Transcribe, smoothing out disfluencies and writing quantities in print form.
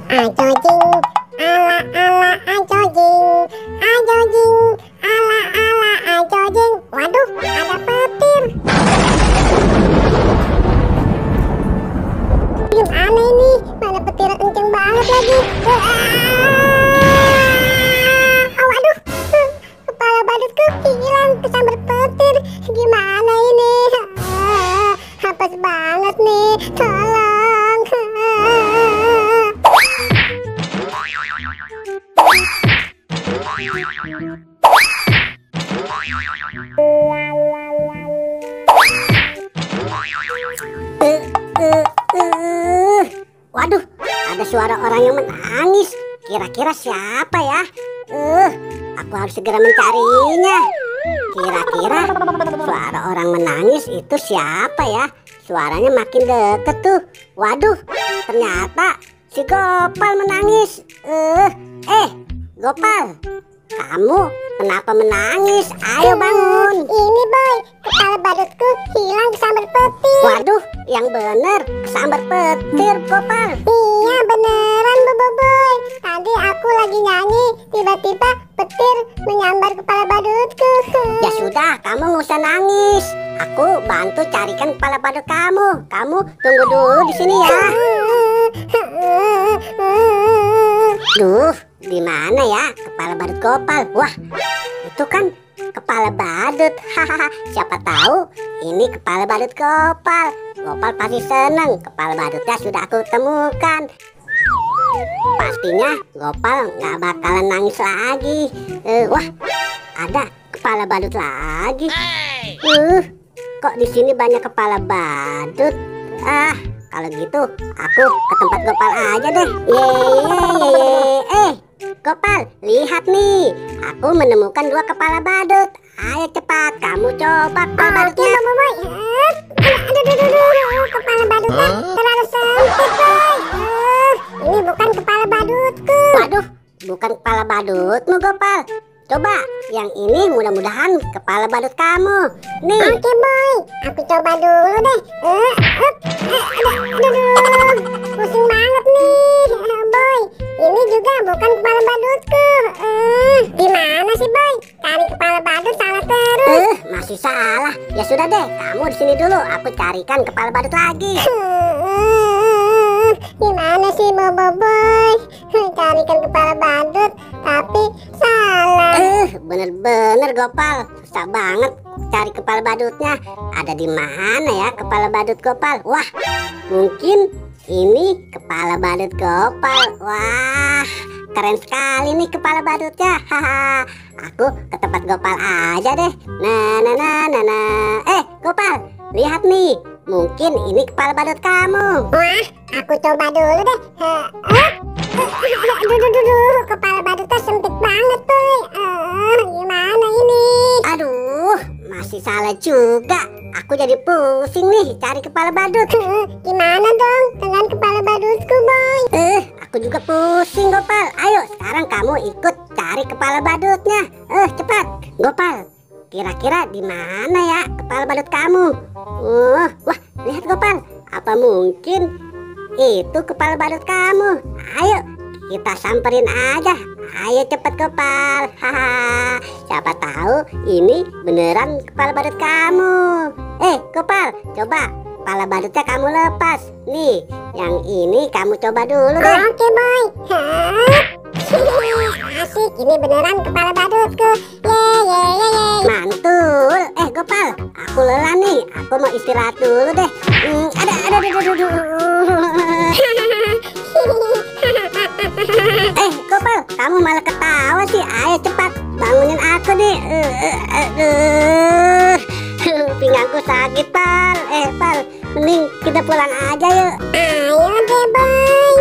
ajojing, ala ala ajojing, ajojing, ala ala ajojing. Waduh, ada petir. Yang aneh ini, mana petir kenceng banget lagi. Waduh, kepala badutku hilang kesambar petir. Gimana ini? Hapus banget nih, tolong. Waduh, ada suara orang yang menangis. Kira-kira siapa ya? Aku harus segera mencarinya. Kira-kira suara orang menangis itu siapa ya? Suaranya makin deket tuh. Waduh, ternyata si Gopal menangis. Gopal, kamu kenapa menangis? Ayo bangun. Ini boy, kepala badutku hilang kesambar petir. Waduh, yang bener kesambar petir, Gopal. Iya beneran boy. Tadi aku lagi nyanyi, tiba-tiba petir menyambar kepala badutku. Ya sudah, kamu nggak usah nangis. Aku bantu carikan kepala badut kamu. Kamu tunggu dulu di sini ya. Duh, di mana ya kepala badut Gopal? Wah, itu kan kepala badut. Hahaha, siapa tahu ini kepala badut Gopal. Gopal pasti seneng. Kepala badutnya sudah aku temukan. Pastinya Gopal nggak bakalan nangis lagi. Wah, ada kepala badut lagi. Kok di sini banyak kepala badut? Kalau gitu aku ke tempat Gopal aja deh. Gopal, lihat nih, aku menemukan 2 kepala badut. Ayo cepat, kamu coba kepala badutnya. Boy. Aduh, kepala badutnya terlalu sempit boy. Ini bukan kepala badutku. Waduh, bukan kepala badutmu Gopal. Coba yang ini, mudah-mudahan kepala badut kamu. Nih. Oke boy, aku coba dulu deh. Aduh, pusing banget nih boy. Ini juga bukan kepala badutku. Gimana sih boy? Cari kepala badut salah terus. Masih salah. Ya sudah deh, kamu di sini dulu. Aku carikan kepala badut lagi. Gimana sih boy? Carikan kepala badut tapi salah. Bener-bener Gopal, susah banget cari kepala badutnya. Ada di mana ya kepala badut Gopal? Wah, mungkin ini kepala badut Gopal. Wah, keren sekali nih kepala badutnya. Haha, aku ke tempat Gopal aja deh. Gopal, lihat nih, mungkin ini kepala badut kamu. Wah, aku coba dulu deh. Kepala badutnya sempit banget boy. Gimana ini? Aduh, masih salah juga. Aku jadi pusing nih cari kepala badut. Gimana dong dengan kepala badutku boy? Aku juga pusing Gopal. Ayo sekarang kamu ikut cari kepala badutnya. Cepat Gopal. Kira-kira di mana ya kepala badut kamu? Wah, lihat Gopal. Apa mungkin itu kepala badut kamu? Ayo kita samperin aja. Ayo cepat Gopal. Haha, siapa tahu ini beneran kepala badut kamu. Gopal, coba kepala badutnya kamu lepas. Nih, yang ini kamu coba dulu deh. Oke boy. Asik, ini beneran kepala badutku. Ye. Mantul. Gopal, aku lelah nih. Aku mau istirahat dulu deh. Gopal, kamu malah ketawa sih. Ayo cepat bangunin aku nih. Pinggangku sakit Pal. Pal, mending kita pulang aja yuk. Ayo deh boy.